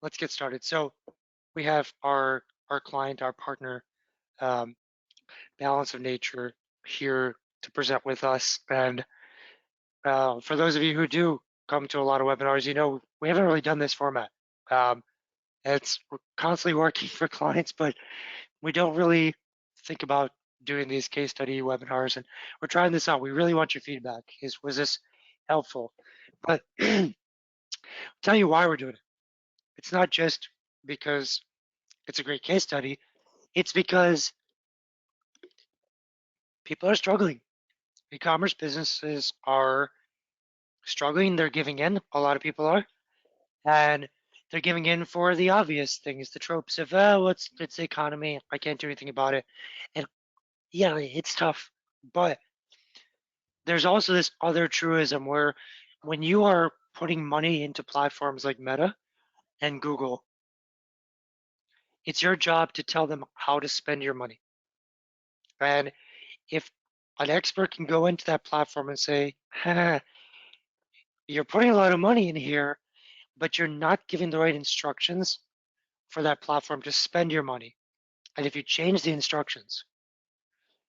let's get started. So we have our client, our partner, um, Balance of Nature, here to present with us. And for those of you who do come to a lot of webinars, you know we haven't really done this format. Um, we're constantly working for clients, but we don't really think about doing these case study webinars. And we're trying this out. We really want your feedback. Was this helpful? But tell you why we're doing it. It's not just because it's a great case study. It's because people are struggling. E-commerce businesses are struggling. They're giving in. A lot of people are, and they're giving in for the obvious things, the tropes of, oh, it's the economy. I can't do anything about it. And yeah, it's tough. But there's also this other truism where when you are putting money into platforms like Meta and Google, it's your job to tell them how to spend your money. And if an expert can go into that platform and say, you're putting a lot of money in here, but you're not giving the right instructions for that platform to spend your money. And if you change the instructions,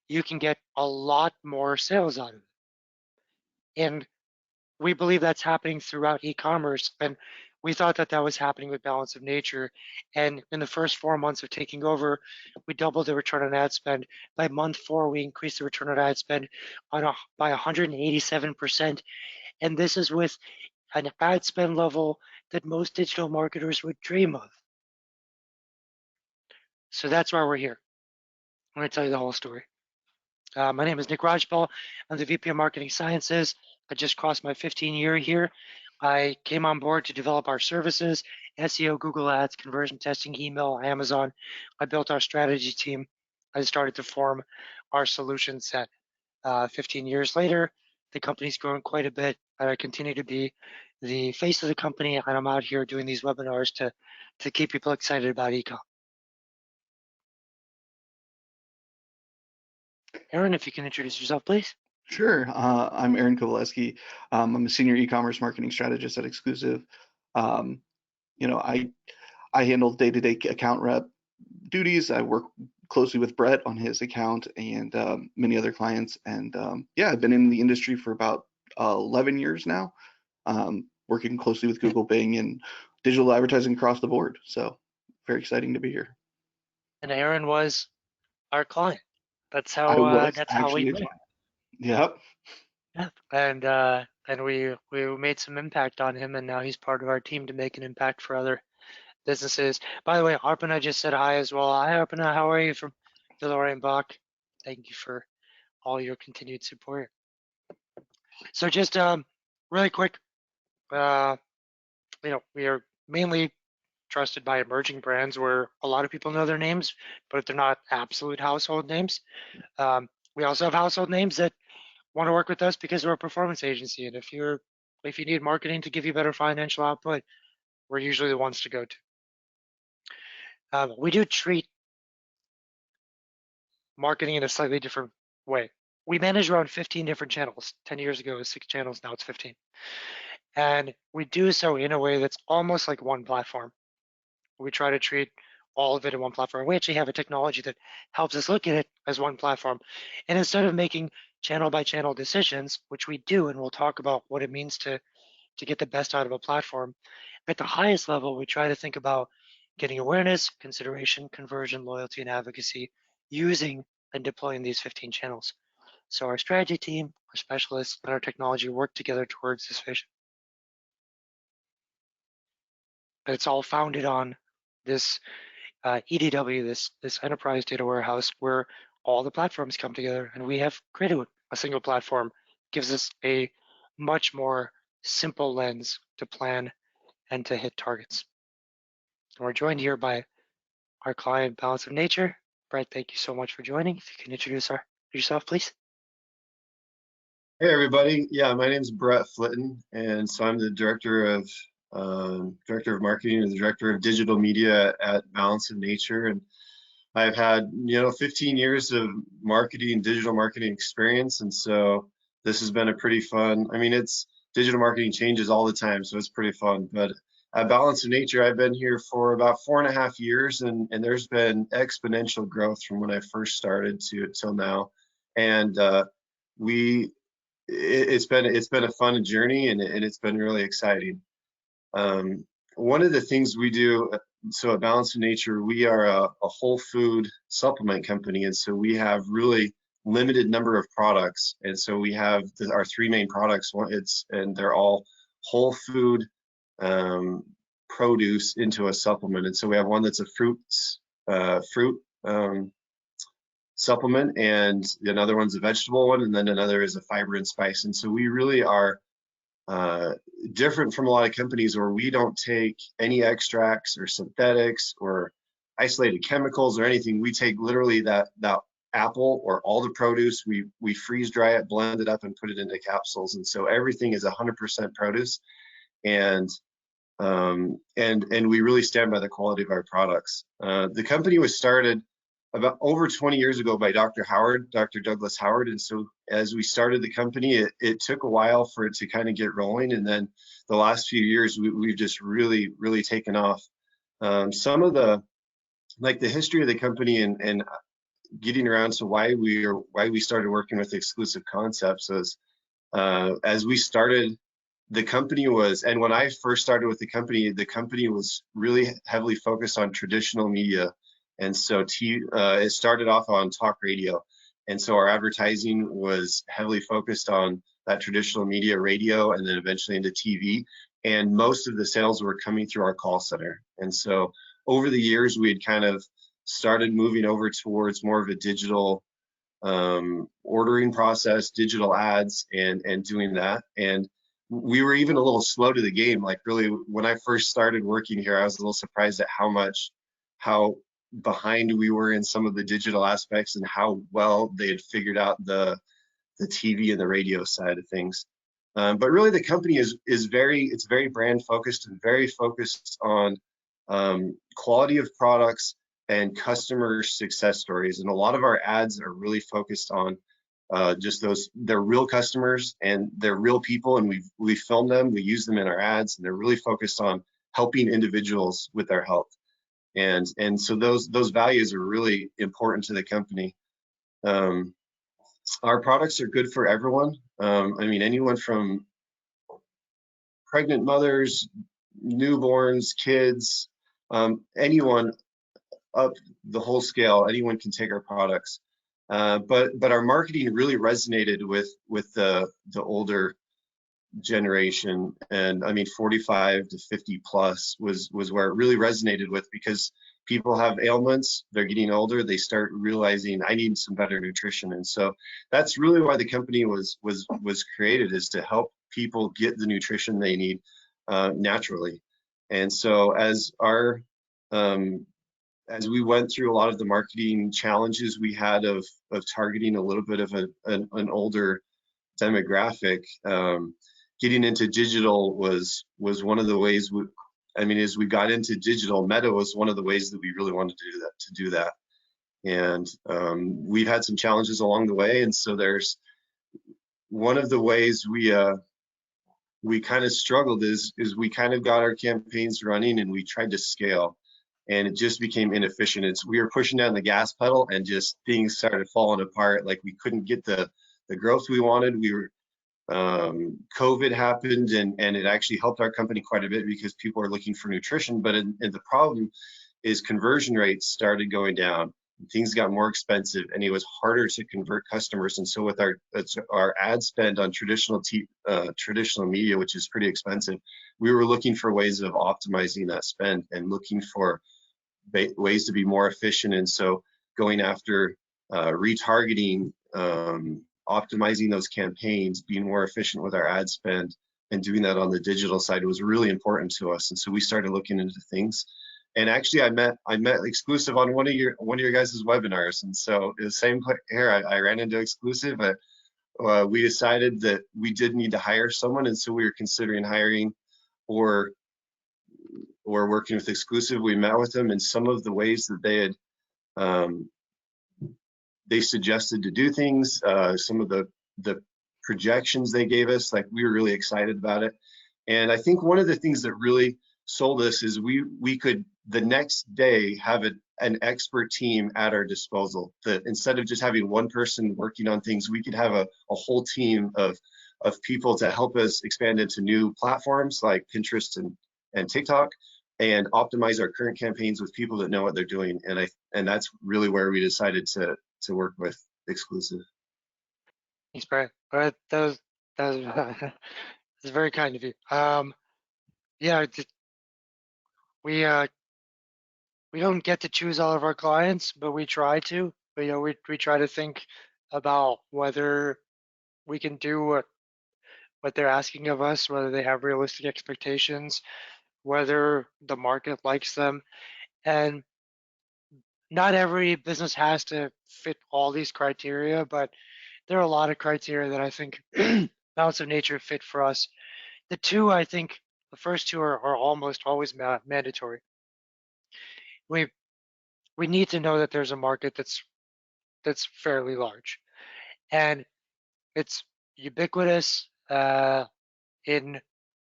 you can get a lot more sales out of it. And we believe that's happening throughout e-commerce. And we thought that that was happening with Balance of Nature. And in the first 4 months of taking over, we doubled the return on ad spend. By month 4, we increased the return on ad spend by 187%. And this is with an ad spend level that most digital marketers would dream of. So that's why we're here. I'm going to tell you the whole story. My name is Nick Rajpal. I'm the VP of Marketing Sciences. I just crossed my 15-year here. I came on board to develop our services, SEO, Google Ads, conversion testing, email, Amazon. I built our strategy team. I started to form our solution set. 15 years later, the company's grown quite a bit. I continue to be the face of the company, and I'm out here doing these webinars to keep people excited about e-com. Aaron, if you can introduce yourself, please. Sure. I'm Aaron Kowaleski. I'm a senior e-commerce marketing strategist at Exclusive. I handle day-to-day account rep duties. I work closely with Brett on his account and many other clients. And yeah, I've been in the industry for about 11 years now, working closely with Google, Bing, and digital advertising across the board. So very exciting to be here. And Aaron was our client. That's I how was we actually, met. yep. Yeah. And we made some impact on him, and now he's part of our team to make an impact for other businesses. By the way, Arpana just said hi as well. Hi, Arpana. How are you from Delorian Bach? Thank you for all your continued support. So just really quick, we are mainly trusted by emerging brands where a lot of people know their names, but they're not absolute household names. We also have household names that want to work with us because we're a performance agency, and if you need marketing to give you better financial output, we're usually the ones to go to. We do treat marketing in a slightly different way. We manage around 15 different channels. 10 years ago it was 6 channels, now it's 15. And we do so in a way that's almost like one platform. We try to treat all of it in one platform. We actually have a technology that helps us look at it as one platform. And instead of making channel by channel decisions, which we do, and we'll talk about what it means to get the best out of a platform, at the highest level, we try to think about getting awareness, consideration, conversion, loyalty, and advocacy using and deploying these 15 channels. So our strategy team, our specialists, and our technology work together towards this vision. But it's all founded on this EDW, this enterprise data warehouse where all the platforms come together, and we have created a single platform. Gives us a much more simple lens to plan and to hit targets. And we're joined here by our client, Balance of Nature. Brett, thank you so much for joining. If you can introduce yourself, please. Hey everybody, yeah, my name is Brett Flitton, and so I'm the director of marketing and the director of digital media at Balance of Nature, and I've had 15 years of digital marketing experience, and so this has been a pretty fun. I mean, it's digital marketing changes all the time, so it's pretty fun. But at Balance of Nature, I've been here for about 4.5 years, and there's been exponential growth from when I first started to till now. And it's been a fun journey, and it's been really exciting. One of the things we do, so at Balance of Nature, we are a whole food supplement company, and so we have really limited number of products. And so we have our three main products. And they're all whole food produce into a supplement. And so we have one that's a fruit supplement, and another one's a vegetable one, and then another is a fiber and spice. And so we really are different from a lot of companies where we don't take any extracts or synthetics or isolated chemicals or anything. We take literally that apple or all the produce, we freeze dry it, blend it up, and put it into capsules. And so everything is 100% produce, and we really stand by the quality of our products. The company was started about over 20 years ago by Dr. Douglas Howard. And so as we started the company, it took a while for it to kind of get rolling. And then the last few years, we've just really, really taken off. Some of the history of the company and getting around to why we started working with Exclusive Concepts is, as we started, the company was, and when I first started with the company was really heavily focused on traditional media. And so it started off on talk radio. And so our advertising was heavily focused on that traditional media, radio, and then eventually into TV. And most of the sales were coming through our call center. And so over the years, we had kind of started moving over towards more of a digital ordering process, digital ads, and doing that. And we were even a little slow to the game. Like really, when I first started working here, I was a little surprised at how behind we were in some of the digital aspects and how well they had figured out the TV and the radio side of things. But really, the company is very brand focused and very focused on quality of products and customer success stories. And a lot of our ads are really focused on just they're real customers and they're real people, and we film them, we use them in our ads, and they're really focused on helping individuals with their health. And so those values are really important to the company. Our products are good for everyone. I mean, anyone from pregnant mothers, newborns, kids, anyone up the whole scale, anyone can take our products. But our marketing really resonated with the older generation, and I mean 45 to 50 plus was where it really resonated with, because people have ailments, they're getting older, they start realizing I need some better nutrition. And so that's really why the company was created, is to help people get the nutrition they need naturally. And so as we went through a lot of the marketing challenges we had of targeting a little bit of an older demographic, getting into digital was one of the ways. As we got into digital, Meta was one of the ways that we really wanted to do that. And we've had some challenges along the way. And so there's one of the ways we kind of struggled is we kind of got our campaigns running and we tried to scale, and it just became inefficient. We were pushing down the gas pedal and just things started falling apart. Like we couldn't get the growth we wanted. COVID happened, and it actually helped our company quite a bit because people are looking for nutrition. But the problem is conversion rates started going down. Things got more expensive, and it was harder to convert customers. And so with our ad spend on traditional media, which is pretty expensive, we were looking for ways of optimizing that spend and looking for ways to be more efficient. And so going after retargeting, optimizing those campaigns, being more efficient with our ad spend, and doing that on the digital side was really important to us. And so we started looking into things. And actually, I met Exclusive on one of your guys' webinars. And so the same here, I ran into Exclusive. We decided that we did need to hire someone, and so we were considering hiring or working with Exclusive. We met with them, and some of the ways that they suggested to do things, some of the projections they gave us, like we were really excited about it. And I think one of the things that really sold us is we could the next day have an expert team at our disposal. That instead of just having one person working on things, we could have a whole team of people to help us expand into new platforms like Pinterest and TikTok, and optimize our current campaigns with people that know what they're doing. And that's really where we decided to work with Exclusive. Thanks, Brett. Brett, that was that's very kind of you. Yeah, we we don't get to choose all of our clients, but we try to. But, we try to think about whether we can do what they're asking of us, whether they have realistic expectations, whether the market likes them, and not every business has to fit all these criteria, but there are a lot of criteria that I think balance of nature fit for us. The two, I think, the first two are almost always mandatory. We we need to know that there's a market that's fairly large, and it's ubiquitous in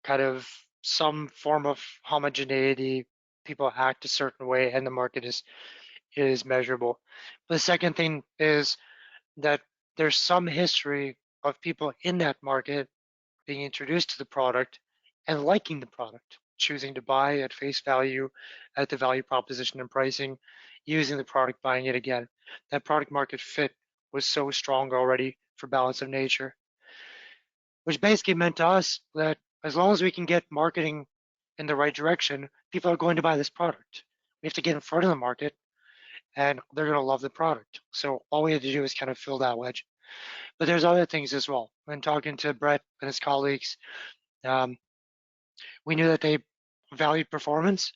kind of some form of homogeneity. People act a certain way, and the market is measurable. The second thing is that there's some history of people in that market being introduced to the product and liking the product, choosing to buy at face value, at the value proposition and pricing, using the product, buying it again. That product market fit was so strong already for balance of nature, which basically meant to us that as long as we can get marketing in the right direction, people are going to buy this product. We have to get in front of the market and they're going to love the product. So all we had to do is kind of fill that wedge. But there's other things as well. When talking to Brett and his colleagues, um, we knew that they valued performance.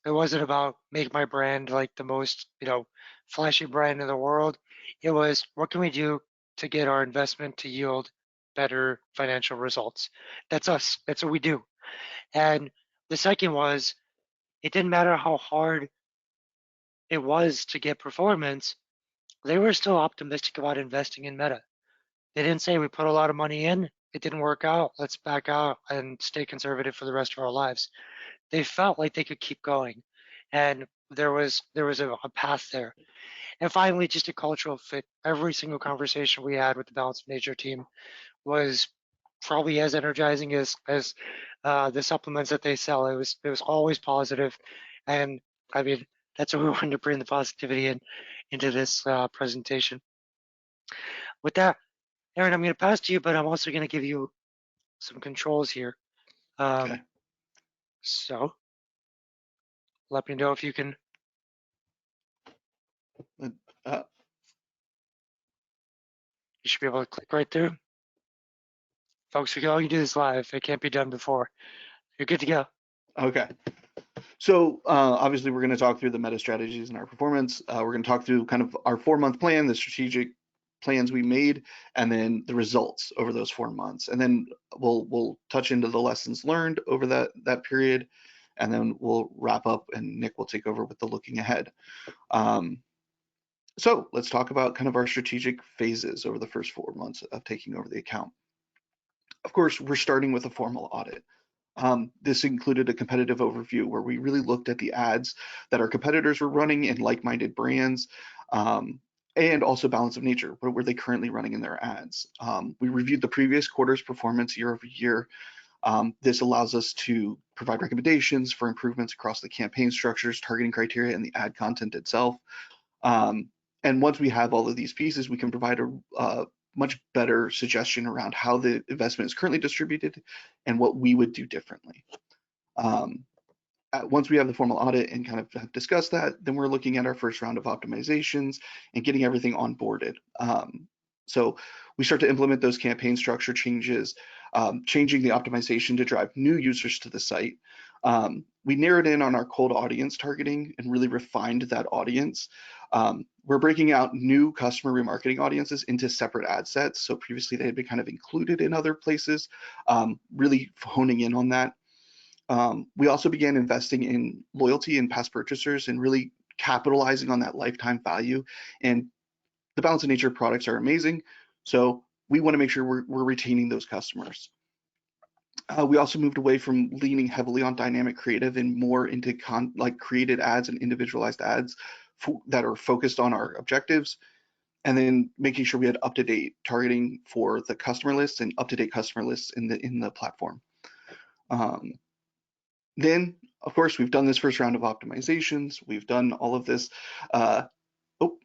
It wasn't about make my brand like the most, flashy brand in the world. It was what can we do to get our investment to yield better financial results. That's us. That's what we do. And the second was it didn't matter how hard it was to get performance, they were still optimistic about investing in Meta. They didn't say we put a lot of money in, it didn't work out, let's back out and stay conservative for the rest of our lives. They felt like they could keep going, and there was a path there. And finally, just a cultural fit. Every single conversation we had with the Balance of Nature team was probably as energizing as the supplements that they sell. It was always positive, and I mean that's what we wanted to bring the positivity into this presentation. With that, Aaron, I'm going to pass to you, but I'm also going to give you some controls here. Okay. So let me know if you can. Uh, You should be able to click right through. Folks, we can only do this live. It can't be done before. You're good to go. okay. So obviously we're going to talk through the meta strategies and our performance. We're going to talk through kind of our 4-month plan, the strategic plans we made, and then the results over those 4 months. And then we'll touch into the lessons learned over that period, and then we'll wrap up and Nick will take over with the looking ahead. So let's talk about kind of our strategic phases over the first 4 months of taking over the account. Of course, we're starting with a formal audit. This included a competitive overview where we really looked at the ads that our competitors were running in like-minded brands, and also Balance of Nature. What were they currently running in their ads? We reviewed the previous quarter's performance year over year. This allows us to provide recommendations for improvements across the campaign structures, targeting criteria, and the ad content itself. And once we have all of these pieces, we can provide a much better suggestion around how the investment is currently distributed and what we would do differently. Once we have the formal audit and kind of have discussed that, then we're looking at our first round of optimizations and getting everything onboarded. So we start to implement those campaign structure changes, changing the optimization to drive new users to the site. We narrowed in on our cold audience targeting and really refined that audience. We're breaking out new customer remarketing audiences into separate ad sets. So previously they had been kind of included in other places, really honing in on that. We also began investing in loyalty and past purchasers and really capitalizing on that lifetime value. And the Balance of Nature products are amazing. So we want to make sure we're retaining those customers. We also moved away from leaning heavily on dynamic creative and more into created ads and individualized ads that are focused on our objectives, and then making sure we had up-to-date targeting for the customer lists and up-to-date customer lists in the platform. Then, of course, we've done this first round of optimizations. We've done all of this. Oh,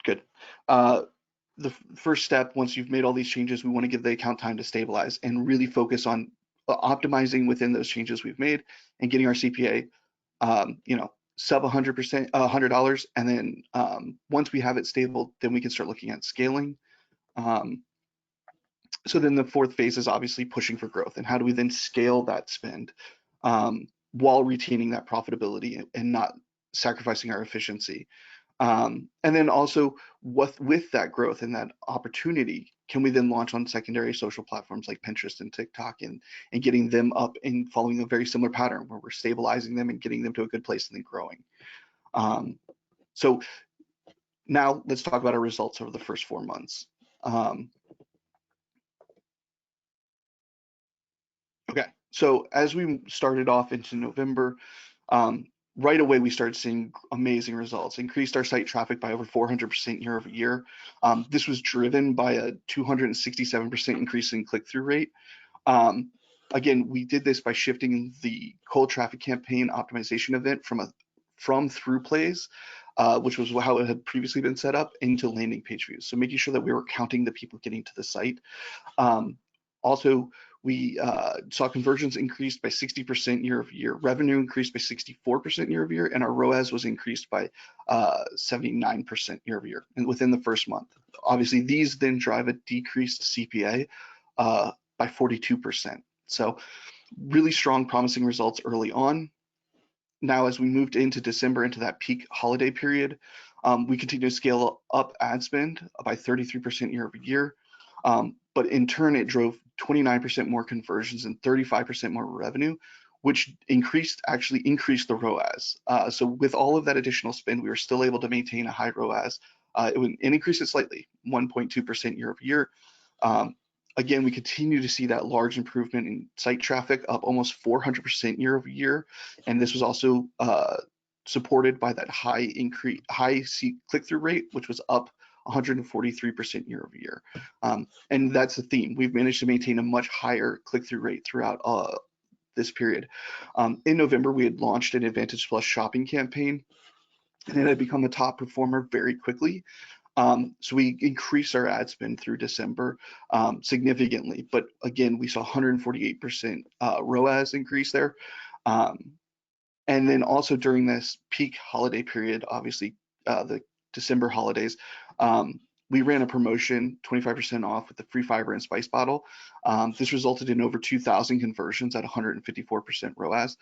good. The first step, once you've made all these changes, we want to give the account time to stabilize and really focus on optimizing within those changes we've made and getting our CPA, sub 100%, $100. And then once we have it stable, then we can start looking at scaling. So then the fourth phase is obviously pushing for growth, and how do we then scale that spend while retaining that profitability and not sacrificing our efficiency. And then also with that growth and that opportunity, can we then launch on secondary social platforms like Pinterest and TikTok and getting them up and following a very similar pattern where we're stabilizing them and getting them to a good place and then growing. So now let's talk about our results over the first 4 months. Okay, so as we started off into November, right away we started seeing amazing results. Increased our site traffic by over 400% year over year. This was driven by a 267% increase in click-through rate. Again, we did this by shifting the cold traffic campaign optimization event from through plays, which was how it had previously been set up, into landing page views. So making sure that we were counting the people getting to the site. Also, we saw conversions increased by 60% year over year, revenue increased by 64% year over year, and our ROAS was increased by 79% year over year, and within the first month. Obviously, these then drive a decreased CPA by 42%. So really strong, promising results early on. Now, as we moved into December, into that peak holiday period, we continue to scale up ad spend by 33% year over year. But in turn, it drove 29% more conversions and 35% more revenue, which actually increased the ROAS. So with all of that additional spend, we were still able to maintain a high ROAS. It increased it slightly, 1.2% year over year. Again, we continue to see that large improvement in site traffic, up almost 400% year over year. And this was also supported by that high click-through rate, which was up 143% year over year. And that's the theme. We've managed to maintain a much higher click-through rate throughout this period. In November, we had launched an Advantage Plus shopping campaign, and it had become a top performer very quickly. So we increased our ad spend through December significantly, but again, we saw 148% ROAS increase there. And then also during this peak holiday period, obviously the December holidays, we ran a promotion, 25% off with the free fiber and spice bottle. This resulted in over 2,000 conversions at 154% ROAS.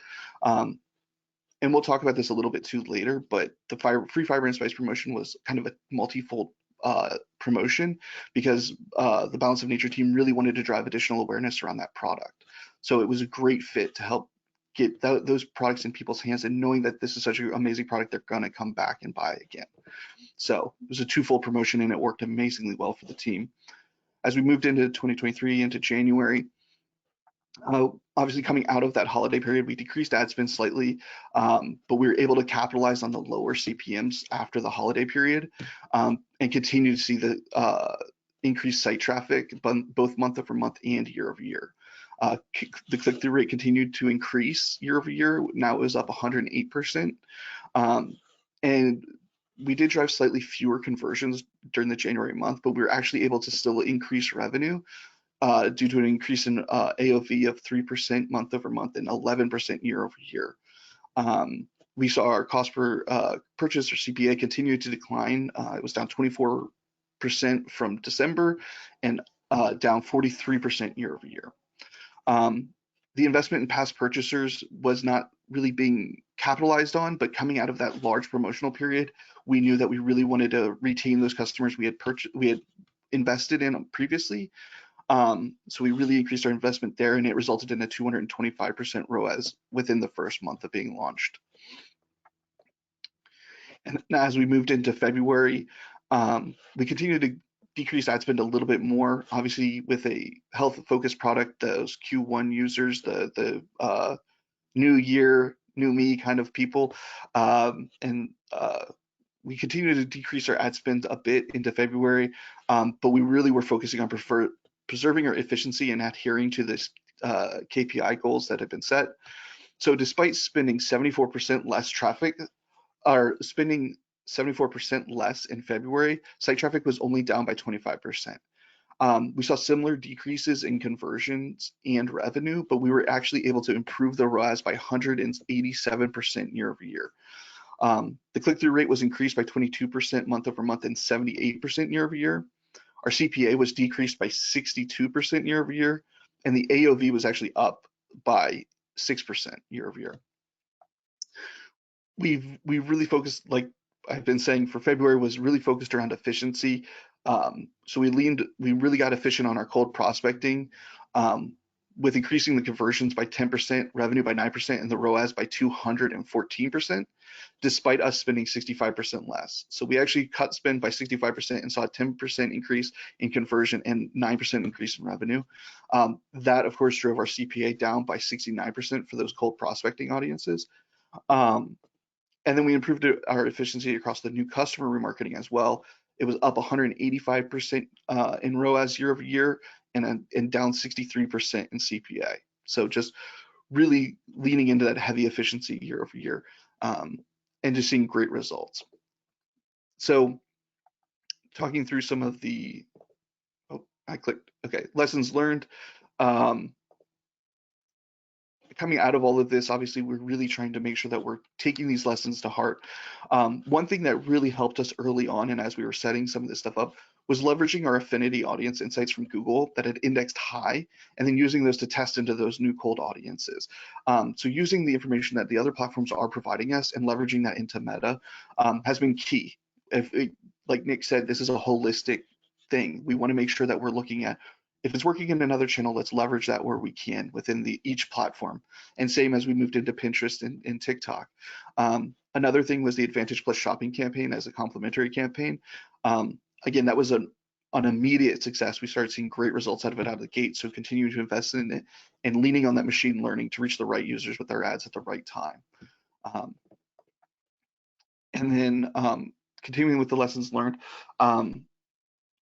And we'll talk about this a little bit too later, but the free fiber and spice promotion was kind of a multi-fold promotion because the Balance of Nature team really wanted to drive additional awareness around that product. So it was a great fit to help get those products in people's hands, and knowing that this is such an amazing product, they're going to come back and buy again. So it was a twofold promotion, and it worked amazingly well for the team. As we moved into 2023, into January, obviously coming out of that holiday period, we decreased ad spend slightly, but we were able to capitalize on the lower CPMs after the holiday period, and continue to see the increased site traffic, both month over month and year over year. The click-through rate continued to increase year over year. Now it was up 108%. And we did drive slightly fewer conversions during the January month, but we were actually able to still increase revenue due to an increase in AOV of 3% month over month and 11% year over year. We saw our cost per purchase, or CPA, continue to decline. It was down 24% from December and down 43% year over year. The investment in past purchasers was not really being capitalized on, but coming out of that large promotional period, we knew that we really wanted to retain those customers we had invested in previously. So we really increased our investment there, and it resulted in a 225% ROAS within the first month of being launched. And as we moved into February, we continued to decreased ad spend a little bit more. Obviously, with a health-focused product, those Q1 users, the new year, new me kind of people, and we continue to decrease our ad spend a bit into February, but we really were focusing on preserving our efficiency and adhering to this KPI goals that have been set. So despite spending 74% less traffic, or spending 74% less in February, site traffic was only down by 25%. We saw similar decreases in conversions and revenue, but we were actually able to improve the ROAS by 187% year over year. The click-through rate was increased by 22% month over month and 78% year over year. Our CPA was decreased by 62% year over year, and the AOV was actually up by 6% year over year. We've really focused, like I've been saying, for February was really focused around efficiency. So we really got efficient on our cold prospecting, with increasing the conversions by 10%, revenue by 9%, and the ROAS by 214%, despite us spending 65% less. So we actually cut spend by 65% and saw a 10% increase in conversion and 9% increase in revenue. That, of course, drove our CPA down by 69% for those cold prospecting audiences. And then we improved our efficiency across the new customer remarketing as well. It was up 185% in ROAS year over year, and down 63% in CPA. So just really leaning into that heavy efficiency year over year, and just seeing great results. So talking through some of the, lessons learned. Coming out of all of this, obviously, we're really trying to make sure that we're taking these lessons to heart. One thing that really helped us early on, and as we were setting some of this stuff up, was leveraging our affinity audience insights from Google that had indexed high, and then using those to test into those new cold audiences. So using the information that the other platforms are providing us and leveraging that into Meta has been key. Like Nick said, this is a holistic thing. We want to make sure that we're looking at, if it's working in another channel, let's leverage that where we can within each platform. And same as we moved into Pinterest and TikTok. Another thing was the Advantage Plus shopping campaign as a complementary campaign. Again, that was an immediate success. We started seeing great results out of it out of the gate. So continuing to invest in it and leaning on that machine learning to reach the right users with our ads at the right time. And then continuing with the lessons learned,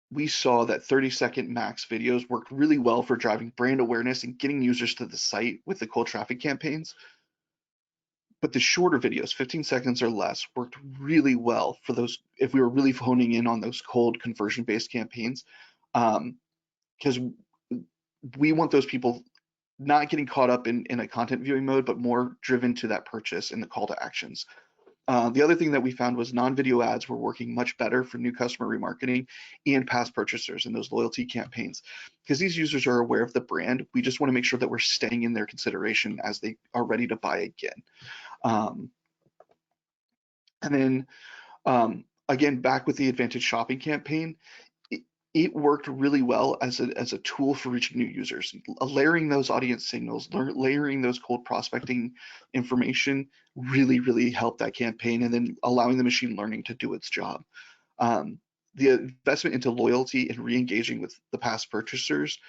we saw that 30-second max videos worked really well for driving brand awareness and getting users to the site with the cold traffic campaigns. But the shorter videos, 15 seconds or less, worked really well for those if we were really honing in on those cold conversion-based campaigns, because we want those people not getting caught up in a content viewing mode, but more driven to that purchase and the call to actions. The other thing that we found was non-video ads were working much better for new customer remarketing and past purchasers in those loyalty campaigns, because these users are aware of the brand. We just want to make sure that we're staying in their consideration as they are ready to buy again. And then again, back with the Advantage shopping campaign, it worked really well as a tool for reaching new users. Layering those audience signals, layering those cold prospecting information really helped that campaign, and then allowing the machine learning to do its job. The investment into loyalty and re-engaging with the past purchasers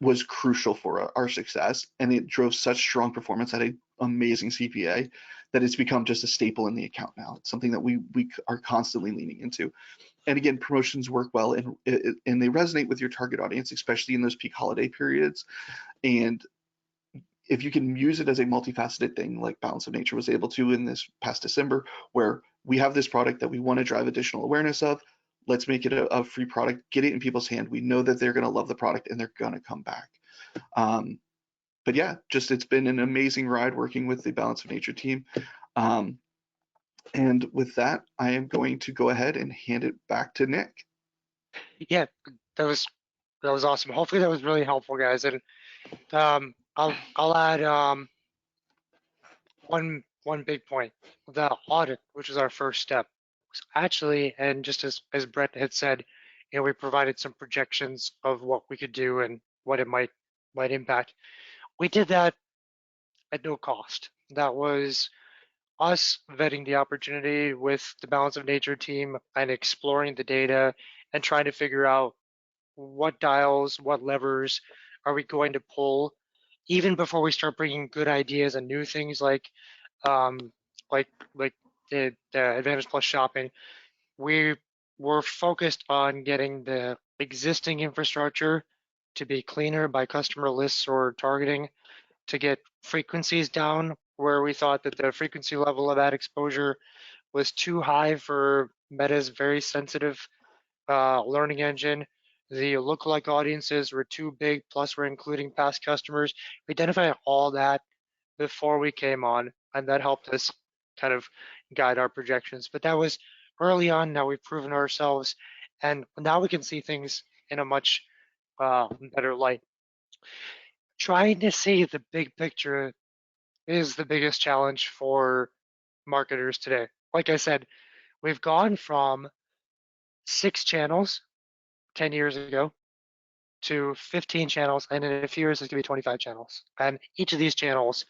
was crucial for our success, and it drove such strong performance at an amazing CPA that it's become just a staple in the account now. It's something that we are constantly leaning into. And again, promotions work well, and they resonate with your target audience, especially in those peak holiday periods. And if you can use it as a multifaceted thing, like Balance of Nature was able to in this past December, where we have this product that we want to drive additional awareness of, let's make it a free product, get it in people's hand. We know that they're going to love the product and they're going to come back. But yeah, just it's been an amazing ride working with the Balance of Nature team. And with that, I am going to go ahead and hand it back to Nick. Yeah, that was awesome. Hopefully that was really helpful, guys. And I'll add one big point. The audit, which is our first step, was actually, and just as Brett had said, we provided some projections of what we could do and what it might impact. We did that at no cost. That was us vetting the opportunity with the Balance of Nature team and exploring the data and trying to figure out what dials, what levers are we going to pull, even before we start bringing good ideas and new things um, like like the Advantage Plus shopping. We were focused on getting the existing infrastructure to be cleaner by customer lists or targeting, to get frequencies down where we thought that the frequency level of ad exposure was too high for Meta's very sensitive learning engine. The lookalike audiences were too big, plus we're including past customers. We identified all that before we came on, and that helped us kind of guide our projections. But that was early on. Now we've proven ourselves, and now we can see things in a much better light. Trying to see the big picture is the biggest challenge for marketers today. Like I said, we've gone from 6 channels 10 years ago to 15 channels, and in a few years it's going to be 25 channels. And each of these channels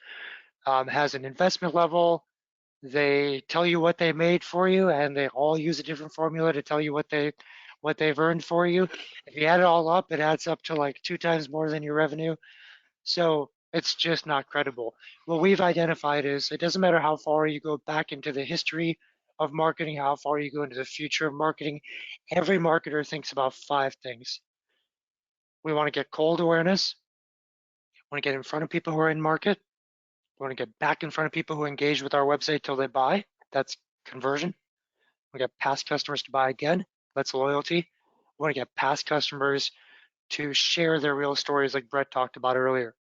has an investment level. They tell you what they made for you, and they all use a different formula to tell you what they've earned for you. If you add it all up, it adds up to like 2 times more than your revenue. So it's just not credible. What we've identified is it doesn't matter how far you go back into the history of marketing, how far you go into the future of marketing. Every marketer thinks about 5 things. We want to get cold awareness. We want to get in front of people who are in market. We want to get back in front of people who engage with our website till they buy. That's conversion. We get past customers to buy again. That's loyalty. We want to get past customers to share their real stories like Brett talked about earlier.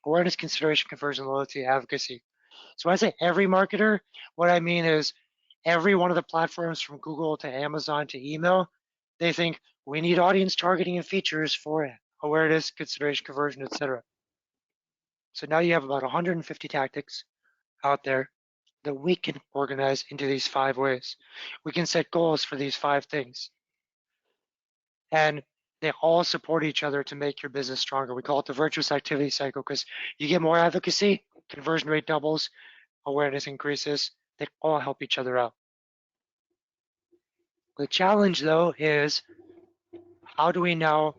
Awareness, consideration, conversion, loyalty, advocacy. So when I say every marketer, what I mean is every one of the platforms from Google to Amazon to email, they think we need audience targeting and features for awareness, consideration, conversion, etc. So now you have about 150 tactics out there that we can organize into these 5 ways. We can set goals for these 5 things. And they all support each other to make your business stronger. We call it the virtuous activity cycle because you get more advocacy, conversion rate doubles, awareness increases. They all help each other out. The challenge, though, is how do we now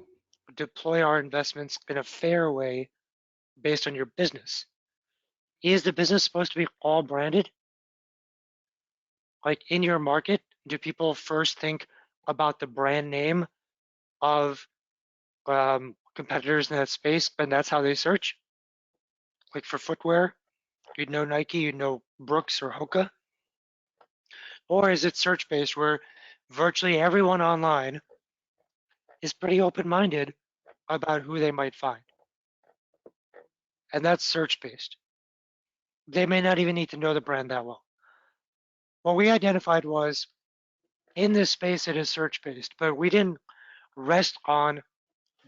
deploy our investments in a fair way based on your business? Is the business supposed to be all branded? Like in your market, do people first think about the brand name of competitors in that space, and that's how they search? Like for footwear, you'd know Nike, you'd know Brooks or Hoka? Or is it search-based where virtually everyone online is pretty open-minded about who they might find? And that's search-based. They may not even need to know the brand that well. What we identified was in this space it is search-based, but we didn't rest on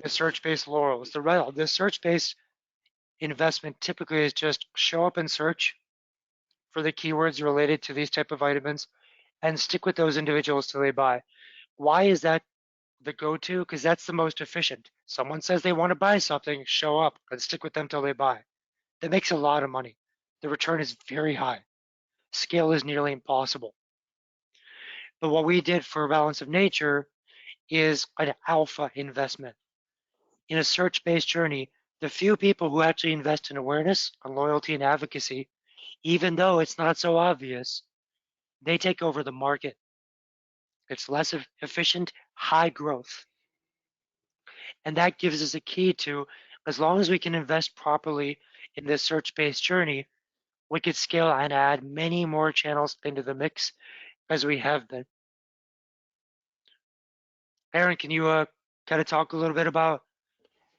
the search-based laurels. The search-based investment typically is just show up and search for the keywords related to these type of vitamins and stick with those individuals till they buy. Why is that the go-to? Because that's the most efficient. Someone says they want to buy something, show up and stick with them till they buy. That makes a lot of money. The return is very high. Scale is nearly impossible. But what we did for Balance of Nature is an alpha investment. In a search-based journey, the few people who actually invest in awareness, on loyalty, and advocacy, even though it's not so obvious, they take over the market. It's less efficient, high growth. And that gives us a key to, as long as we can invest properly in this search-based journey, we could scale and add many more channels into the mix as we have been. Aaron, can you kind of talk a little bit about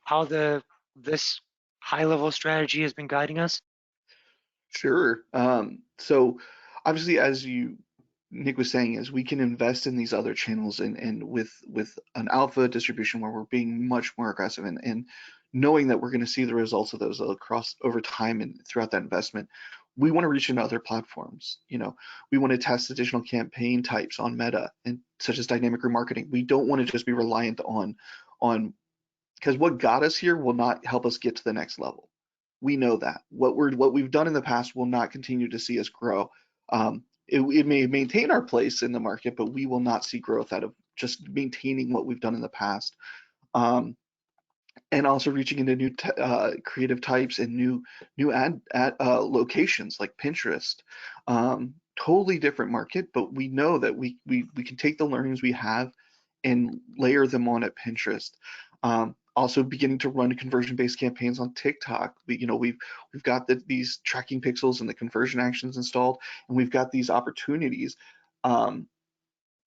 how this high-level strategy has been guiding us? Sure. So obviously, as Nick was saying, is we can invest in these other channels and with an alpha distribution where we're being much more aggressive and knowing that we're going to see the results of those across over time and throughout that investment. We want to reach into other platforms. We want to test additional campaign types on Meta and such as dynamic remarketing. We don't want to just be reliant on because what got us here will not help us get to the next level. We know that what we've done in the past will not continue to see us grow. It may maintain our place in the market, but we will not see growth out of just maintaining what we've done in the past. And also reaching into new creative types and new ad locations like Pinterest. Totally different market, but we know that we can take the learnings we have and layer them on at Pinterest. Also beginning to run conversion-based campaigns on TikTok. We've got these tracking pixels and the conversion actions installed, and we've got these opportunities to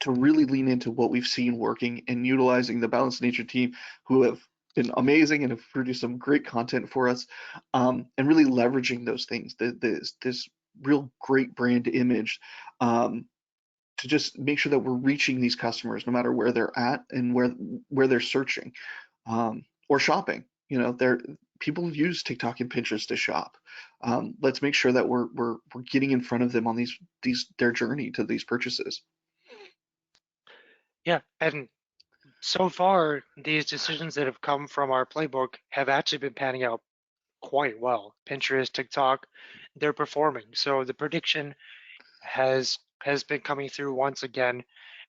really lean into what we've seen working and utilizing the Balanced Nature team, who have been amazing and have produced some great content for us, and really leveraging those things, this real great brand image, to just make sure that we're reaching these customers no matter where they're at and where they're searching, or shopping. People use TikTok and Pinterest to shop. Let's make sure that we're getting in front of them on their journey to these purchases. Yeah, and so far, these decisions that have come from our playbook have actually been panning out quite well. Pinterest, TikTok, they're performing. So the prediction has been coming through once again.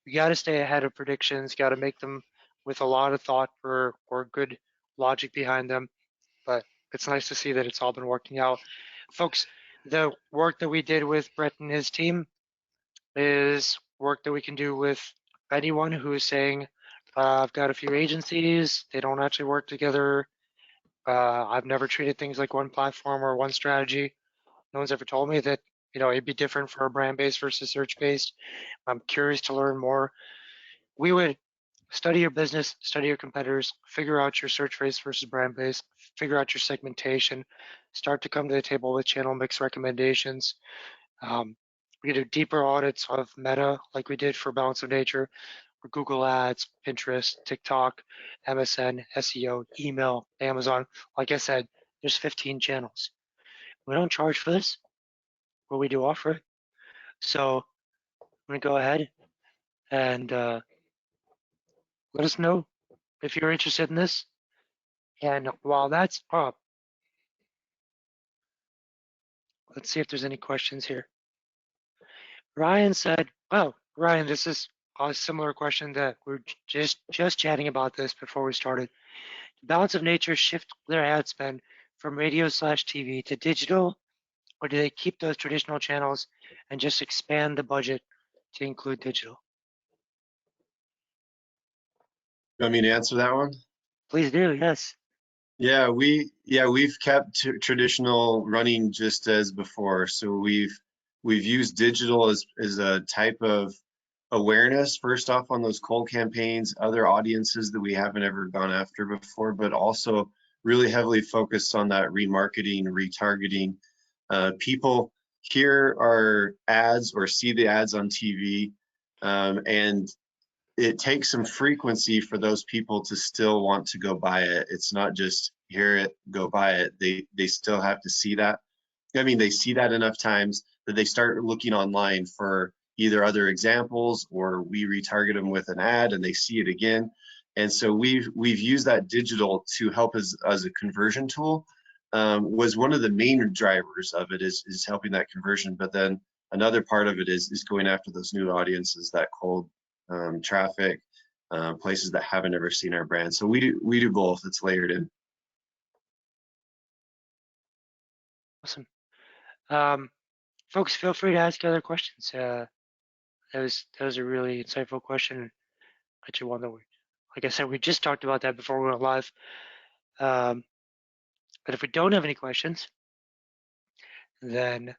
We got to stay ahead of predictions, got to make them with a lot of thought or good logic behind them. But it's nice to see that it's all been working out. Folks, the work that we did with Brett and his team is work that we can do with anyone who is saying, I've got a few agencies, they don't actually work together. I've never treated things like one platform or one strategy. No one's ever told me that, it'd be different for a brand-based versus search-based. I'm curious to learn more. We would study your business, study your competitors, figure out your search based versus brand-based, figure out your segmentation, start to come to the table with channel mix recommendations. We do deeper audits of Meta, like we did for Balance of Nature, or Google Ads, Pinterest, TikTok, MSN, SEO, email, Amazon. Like I said, there's 15 channels. We don't charge for this, but we do offer it. So I'm going to go ahead and let us know if you're interested in this. And while that's up, let's see if there's any questions here. Ryan said, "Oh, Ryan, this is a similar question that we're just chatting about this before we started. Balance of Nature shift their ad spend from radio/TV to digital, or do they keep those traditional channels and just expand the budget to include digital?" You want me to answer that one? Please do, yes. We've kept traditional running just as before. So we've used digital as a type of awareness, first off, on those cold campaigns, other audiences that we haven't ever gone after before, but also really heavily focused on that remarketing, retargeting. People hear our ads or see the ads on TV, and it takes some frequency for those people to still want to go buy it. It's not just hear it, go buy it. They still have to see that. I mean, they see that enough times that they start looking online for either other examples, or we retarget them with an ad and they see it again. And so we've used that digital to help as a conversion tool. Was one of the main drivers of it is helping that conversion. But then another part of it is going after those new audiences, that cold traffic, places that haven't ever seen our brand. So we do both. It's layered in. Awesome. Folks, feel free to ask other questions. That was a really insightful question. Actually, one that like I said, we just talked about that before we went live. But if we don't have any questions, then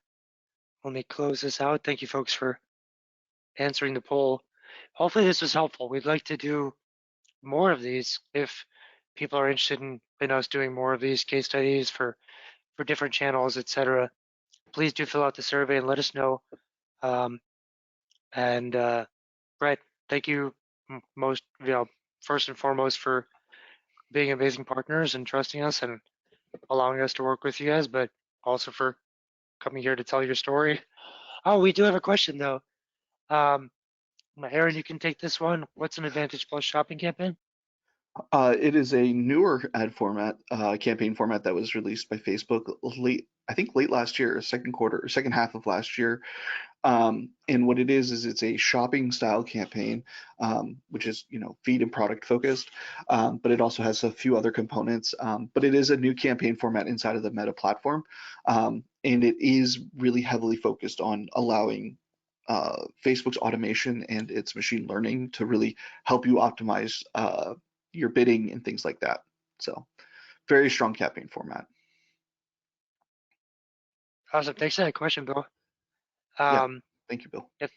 let me close this out. Thank you, folks, for answering the poll. Hopefully this was helpful. We'd like to do more of these if people are interested in us doing more of these case studies for different channels, etc. Please do fill out the survey and let us know. Brett, thank you first and foremost for being amazing partners and trusting us and allowing us to work with you guys, but also for coming here to tell your story. Oh, we do have a question though. Aaron, you can take this one. What's an Advantage Plus shopping campaign? It is a newer ad format, campaign format that was released by Facebook I think late last year, second quarter, second half of last year. And what it is it's a shopping style campaign, which is, feed and product focused. But it also has a few other components. But it is a new campaign format inside of the Meta platform. And it is really heavily focused on allowing Facebook's automation and its machine learning to really help you optimize your bidding and things like that. So very strong campaign format. Awesome. Thanks for that question, Bill. Yeah, Um, thank you, Bill. if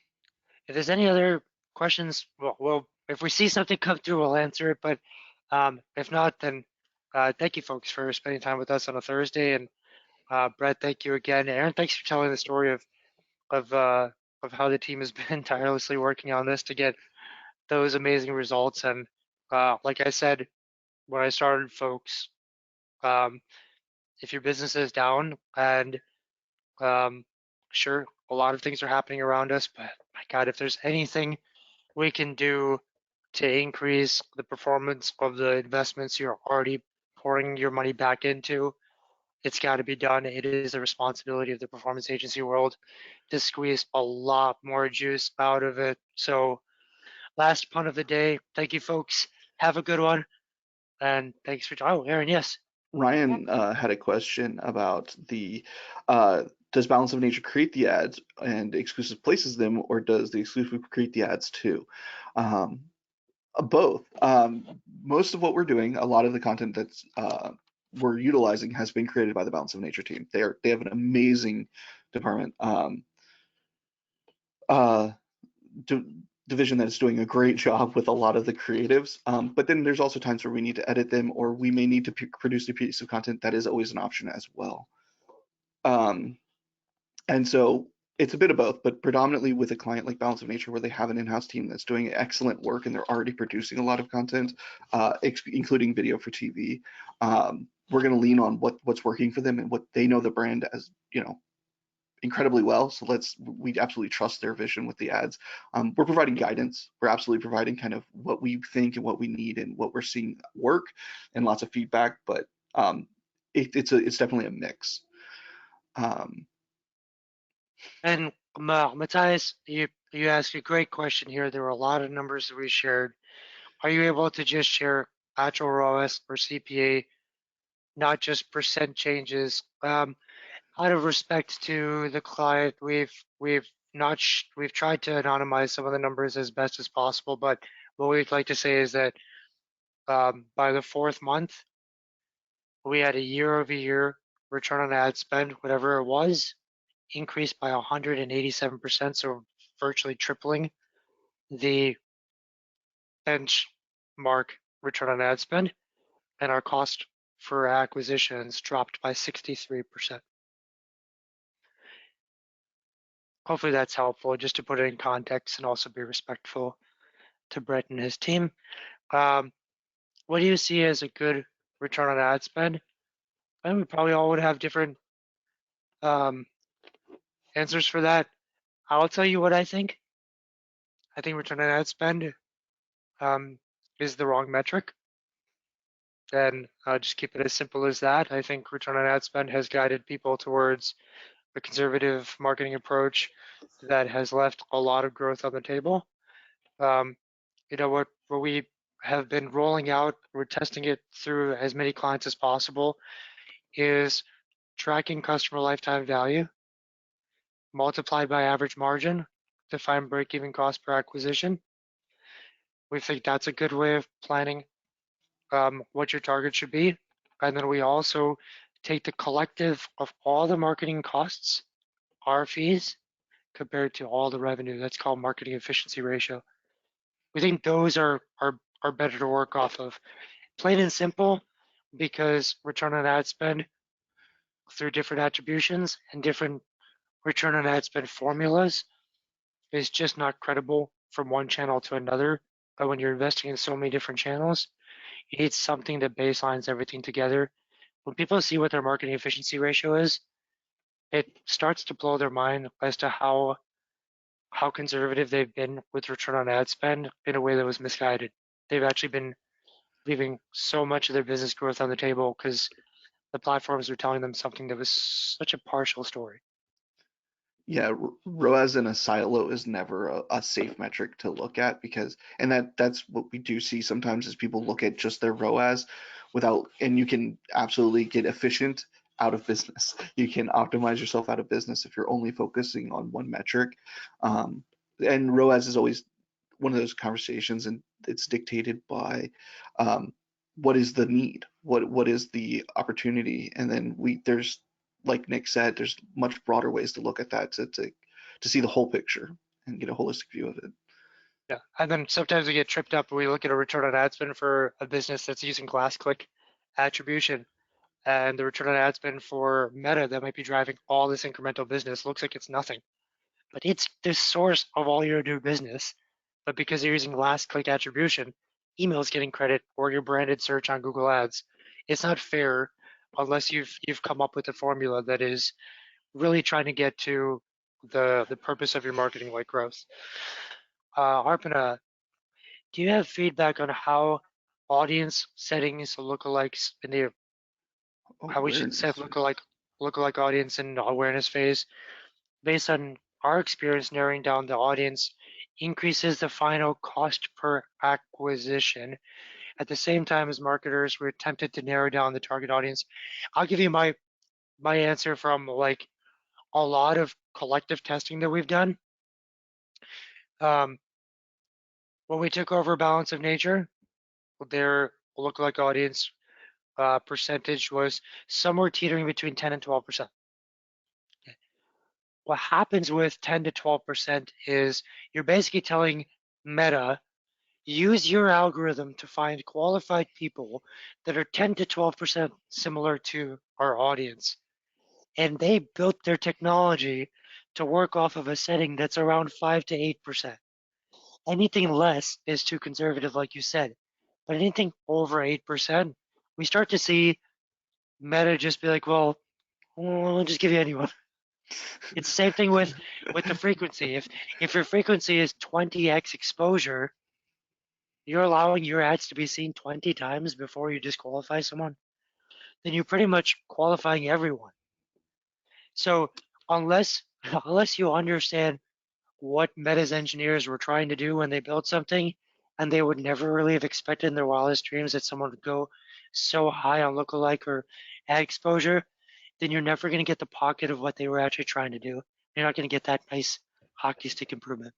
if there's any other questions, well, if we see something come through, we'll answer it. But if not, then thank you, folks, for spending time with us on a Thursday. And Brett, thank you again. Aaron, thanks for telling the story of uh, of how the team has been tirelessly working on this to get those amazing results. And like I said when I started, folks, um, if your business is down and um, sure, a lot of things are happening around us, but my God, if there's anything we can do to increase the performance of the investments you're already pouring your money back into, it's got to be done. It is a responsibility of the performance agency world to squeeze a lot more juice out of it. So, last pun of the day. Thank you, folks. Have a good one. And thanks for, oh, Aaron, yes. Ryan had a question about uh, does Balance of Nature create the ads and Exclusive places them, or does the Exclusive create the ads too? Um, Both. Most of what we're doing, a lot of the content that's we're utilizing has been created by the Balance of Nature team. They have an amazing department. Uh, Division that is doing a great job with a lot of the creatives. But then there's also times where we need to edit them, or we may need to produce a piece of content. That is always an option as well. Um, and so it's a bit of both, but predominantly with a client like Balance of Nature, where they have an in-house team that's doing excellent work and they're already producing a lot of content, including video for TV. We're going to lean on what's working for them and what they know the brand as, incredibly well. So we absolutely trust their vision with the ads. We're providing guidance. We're absolutely providing kind of what we think and what we need and what we're seeing work and lots of feedback. But it's definitely a mix. And Matthias, you asked a great question here. There were a lot of numbers that we shared. Are you able to just share actual ROAS or CPA, not just percent changes? Out of respect to the client, we've not we've tried to anonymize some of the numbers as best as possible, but what we'd like to say is that by the fourth month, we had a year-over-year return on ad spend, whatever it was, increased by 187%, so virtually tripling the benchmark return on ad spend, and our cost for acquisitions dropped by 63%. Hopefully that's helpful, just to put it in context and also be respectful to Brett and his team. Um, what do you see as a good return on ad spend? And we probably all would have different um, answers for that. I'll tell you what I think. I think return on ad spend is the wrong metric. And I'll just keep it as simple as that. I think return on ad spend has guided people towards a conservative marketing approach that has left a lot of growth on the table. Um, what we have been rolling out, we're testing it through as many clients as possible, is tracking customer lifetime value multiplied by average margin to find break-even cost per acquisition. We think that's a good way of planning what your target should be. And then we also take the collective of all the marketing costs, our fees, compared to all the revenue. That's called marketing efficiency ratio. We think those are better to work off of. Plain and simple, because return on ad spend through different attributions and different return on ad spend formulas is just not credible from one channel to another. But when you're investing in so many different channels, you need something that baselines everything together. When people see what their marketing efficiency ratio is, it starts to blow their mind as to how conservative they've been with return on ad spend in a way that was misguided. They've actually been leaving so much of their business growth on the table because the platforms were telling them something that was such a partial story. Yeah, ROAS in a silo is never a safe metric to look at, because, and that's what we do see sometimes, is people look at just their ROAS without, and you can absolutely get efficient out of business. You can optimize yourself out of business if you're only focusing on one metric. And ROAS is always one of those conversations, and it's dictated by what is the need, what is the opportunity, and then there's, like Nick said, there's much broader ways to look at that to see the whole picture and get a holistic view of it. Yeah, and then sometimes we get tripped up when we look at a return on ad spend for a business that's using last click attribution, and the return on ad spend for Meta that might be driving all this incremental business looks like it's nothing, but it's the source of all your new business. But because you're using last click attribution, email's getting credit or your branded search on Google Ads. It's not fair unless you've come up with a formula that is really trying to get to the purpose of your marketing, like growth. Arpana, do you have feedback on how audience settings lookalikes in the how we should set Awareness. lookalike audience and awareness phase based on our experience narrowing down the audience increases the final cost per acquisition at the same time as marketers were tempted to narrow down the target audience? I'll give you my answer from like a lot of collective testing that we've done. Um, when we took over Balance of Nature, their lookalike audience percentage was somewhere teetering between 10 and 12%. What happens with 10 to 12% is you're basically telling Meta, use your algorithm to find qualified people that are 10 to 12% similar to our audience. And they built their technology to work off of a setting that's around 5 to 8%. Anything less is too conservative, like you said. But anything over 8%, we start to see Meta just be like, well, we'll just give you anyone. It's the same thing with the frequency. If your frequency is 20x exposure, you're allowing your ads to be seen 20 times before you disqualify someone, then you're pretty much qualifying everyone. So unless unless you understand what Meta's engineers were trying to do when they built something, and they would never really have expected in their wildest dreams that someone would go so high on lookalike or ad exposure, then you're never going to get the pocket of what they were actually trying to do. You're not going to get that nice hockey stick improvement.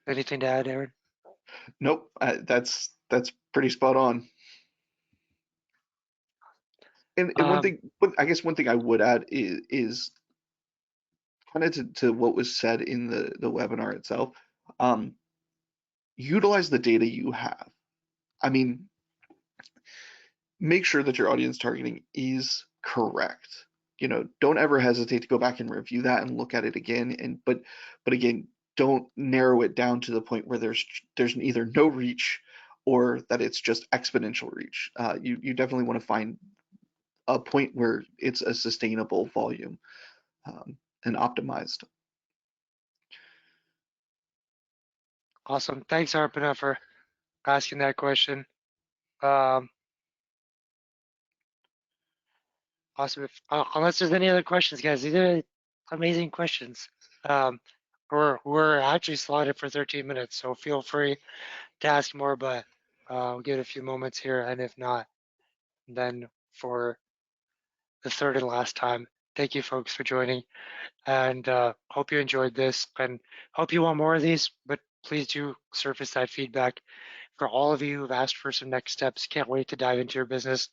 Anything to add, Aaron? Nope, that's pretty spot on. And one Um, thing, I guess one thing I would add is kind of to what was said in the webinar itself. Um, Utilize the data you have. I mean, make sure that your audience targeting is correct. Don't ever hesitate to go back and review that and look at it again. But again, don't narrow it down to the point where there's either no reach or that it's just exponential reach. You definitely want to find a point where it's a sustainable volume, and optimized. awesome. Thanks, Arpana, for asking that question. Um, awesome. Unless there's any other questions, guys, these are amazing questions. Um, we're actually slotted for 13 minutes, so feel free to ask more, but we'll give it a few moments here, and if not, then for the third and last time, thank you folks for joining, and hope you enjoyed this, and hope you want more of these, but please do surface that feedback. For all of you who've asked for some next steps, can't wait to dive into your business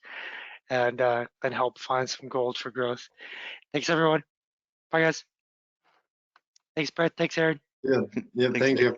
and help find some gold for growth. Thanks everyone. Bye guys. Thanks Brett. Thanks Aaron. Yeah, yeah, Thanks, thank Nick. you.